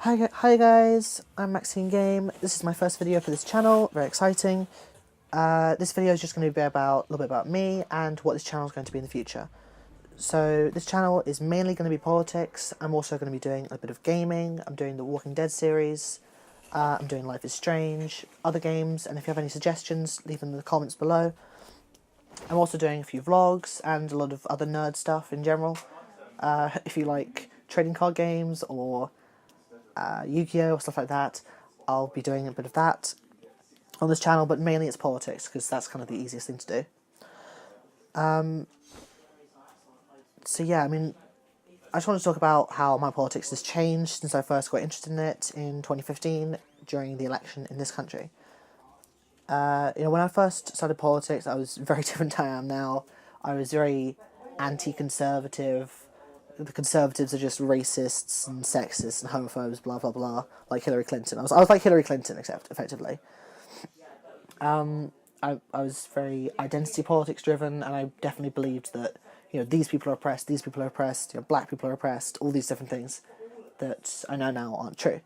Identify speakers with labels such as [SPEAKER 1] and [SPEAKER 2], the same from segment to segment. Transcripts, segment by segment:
[SPEAKER 1] Hi guys, I'm Maxine Game. This is my first video for this channel, very exciting. This video is just going to be about a little bit about me and what this channel is going to be in the future. So this channel is mainly going to be politics. I'm also going to be doing a bit of gaming. I'm doing the Walking Dead series. I'm doing Life is Strange, other games, and if you have any suggestions, leave them in the comments below. I'm also doing a few vlogs and a lot of other nerd stuff in general. If you like trading card games or Yu-Gi-Oh! Or stuff like that, I'll be doing a bit of that on this channel, but mainly it's politics, because that's kind of the easiest thing to do. So yeah, I mean, I just want to talk about how my politics has changed since I first got interested in it in 2015, during the election in this country. When I first started politics, I was very different than I am now. I was very anti-conservative. The Conservatives are just racists and sexists and homophobes, blah blah blah, like Hillary Clinton. I was like Hillary Clinton, except effectively. I was very identity politics driven, and I definitely believed that these people are oppressed, these people are oppressed, black people are oppressed, all these different things that I know now aren't true.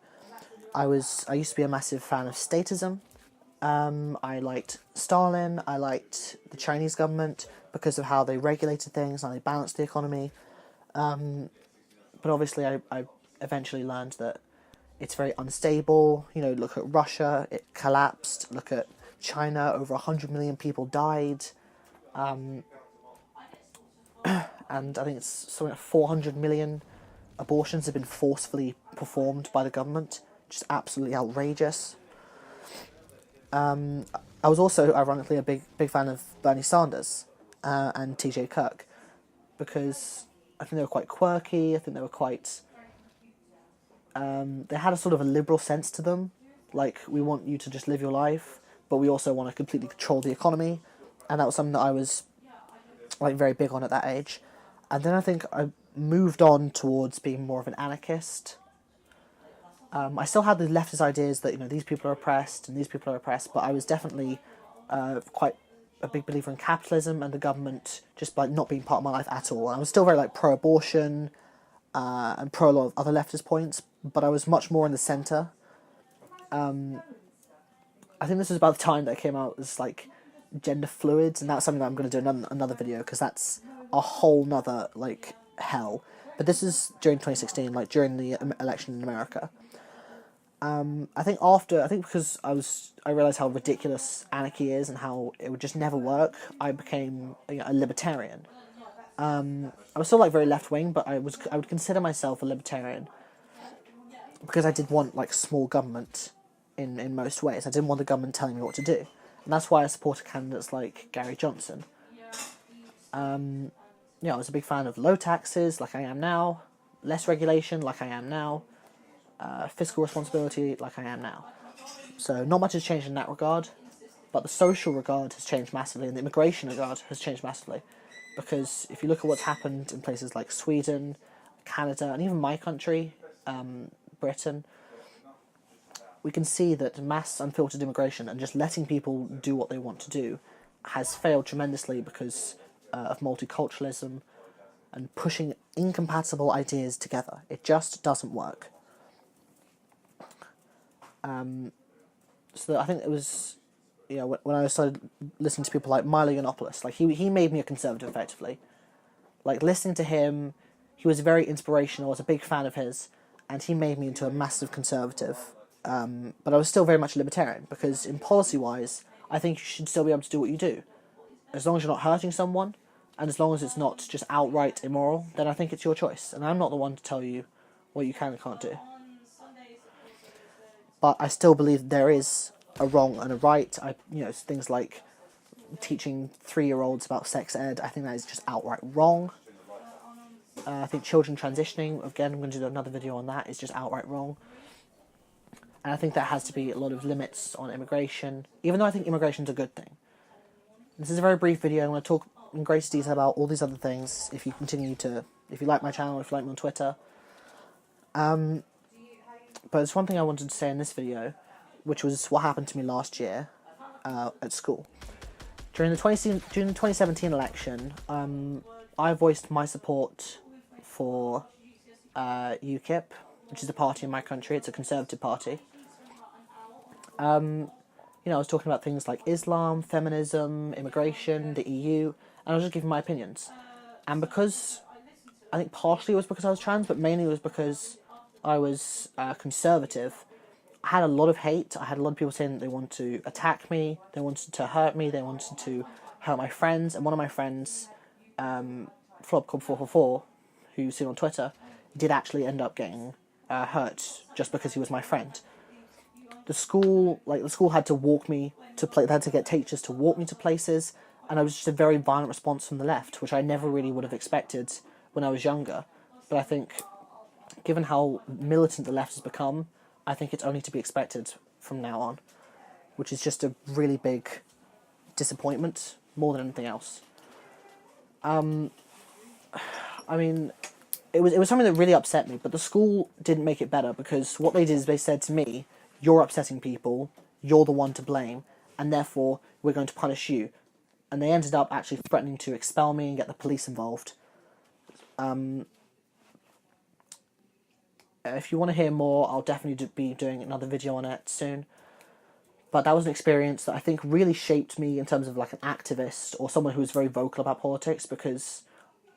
[SPEAKER 1] I used to be a massive fan of statism. I liked Stalin. I liked the Chinese government because of how they regulated things, how they balanced the economy. But obviously I eventually learned that it's very unstable. Look at Russia, it collapsed. Look at China, over 100 million people died. And I think it's something like 400 million abortions have been forcefully performed by the government. Just absolutely outrageous. I was also, ironically, a big fan of Bernie Sanders and TJ Kirk, because I think they were quite quirky. I think they were quite... they had a sort of a liberal sense to them. Like, we want you to just live your life, but we also want to completely control the economy. And that was something that I was very big on at that age. And then I think I moved on towards being more of an anarchist. I still had the leftist ideas that these people are oppressed and these people are oppressed, but I was definitely quite a big believer in capitalism and the government just not being part of my life at all. I was still very pro-abortion and pro a lot of other leftist points, but I was much more in the centre. I think this was about the time that I came out as gender fluids, and that's something that I'm going to do another video, because that's a whole nother hell. But this is during 2016, during the election in America. I think because I realised how ridiculous anarchy is and how it would just never work, I became a libertarian. I was still very left wing, but I would consider myself a libertarian, because I did want small government in most ways. I didn't want the government telling me what to do, and that's why I supported candidates like Gary Johnson. I was a big fan of low taxes, like I am now, less regulation, like I am now, fiscal responsibility, like I am now. So not much has changed in that regard, but the social regard has changed massively, and the immigration regard has changed massively. Because if you look at what's happened in places like Sweden, Canada, and even my country, Britain, we can see that mass unfiltered immigration and just letting people do what they want to do has failed tremendously because of multiculturalism and pushing incompatible ideas together. It just doesn't work. So I think it was, when I started listening to people like Milo Yiannopoulos, he made me a conservative effectively. Listening to him, he was very inspirational. I was a big fan of his, and he made me into a massive conservative. But I was still very much a libertarian, because in policy-wise, I think you should still be able to do what you do. As long as you're not hurting someone, and as long as it's not just outright immoral, then I think it's your choice. And I'm not the one to tell you what you can and can't do. But I still believe there is a wrong and a right. Things like teaching 3-year-olds about sex ed, I think that is just outright wrong. I think children transitioning, again, I'm going to do another video on that, is just outright wrong. And I think there has to be a lot of limits on immigration, even though I think immigration is a good thing. This is a very brief video. I'm going to talk in greater detail about all these other things if you like my channel, if you like me on Twitter. But there's one thing I wanted to say in this video, which was what happened to me last year at school. During the 2017 election, I voiced my support for UKIP, which is a party in my country. It's a conservative party. You know, I was talking about things like Islam, feminism, immigration, the EU, and I was just giving my opinions. And because, I think partially it was because I was trans, but mainly it was because I was conservative, I had a lot of hate. I had a lot of people saying that they wanted to attack me, they wanted to hurt me, they wanted to hurt my friends. And one of my friends, Flobcob444, who you've seen on Twitter, did actually end up getting hurt just because he was my friend. The school had to walk me to play. They had to get teachers to walk me to places, and it was just a very violent response from the left, which I never really would have expected when I was younger. But I think, given how militant the left has become, I think it's only to be expected from now on, which is just a really big disappointment more than anything else. I mean, it was something that really upset me, but the school didn't make it better, because what they did is they said to me, "You're upsetting people, you're the one to blame, and therefore we're going to punish you." And they ended up actually threatening to expel me and get the police involved. If you want to hear more, I'll definitely be doing another video on it soon. But that was an experience that I think really shaped me in terms of like an activist or someone who was very vocal about politics, because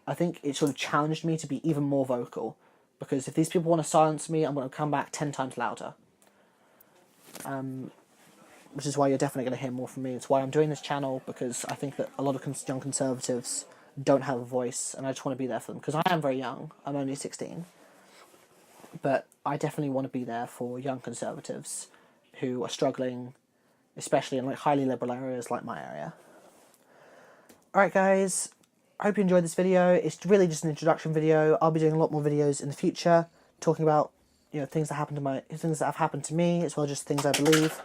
[SPEAKER 1] I think it sort of challenged me to be even more vocal. Because if these people want to silence me, I'm going to come back 10 times louder. Which is why you're definitely going to hear more from me. It's why I'm doing this channel, because I think that a lot of young conservatives don't have a voice, and I just want to be there for them. Because I am very young. I'm only 16. But I definitely want to be there for young conservatives who are struggling, especially in like highly liberal areas like my area. Alright guys, I hope you enjoyed this video. It's really just an introduction video. I'll be doing a lot more videos in the future, talking about, you know, things that have happened to me, as well as just things I believe.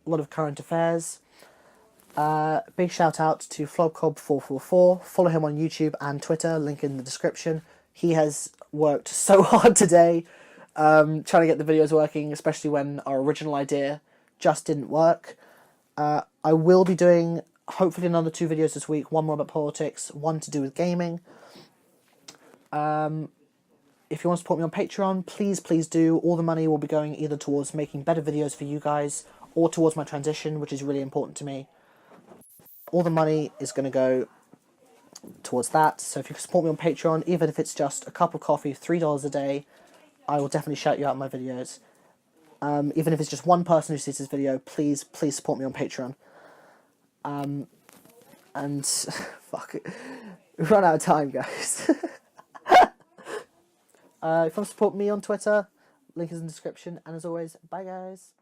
[SPEAKER 1] A lot of current affairs. Big shout out to Flobcob444. Follow him on YouTube and Twitter, link in the description. He has worked so hard today, trying to get the videos working, especially when our original idea just didn't work. I will be doing, hopefully, another 2 videos this week. One more about politics, one to do with gaming. If you want to support me on Patreon, please do. All the money will be going either towards making better videos for you guys, or towards my transition, which is really important to me. All the money is going to go towards that. So if you can support me on Patreon, even if it's just a cup of coffee, $3 a day, I will definitely shout you out in my videos. Even if it's just one person who sees this video, please support me on Patreon. And fuck it, we've run out of time, guys. If you want to support me on Twitter, link is in the description. And as always, bye guys.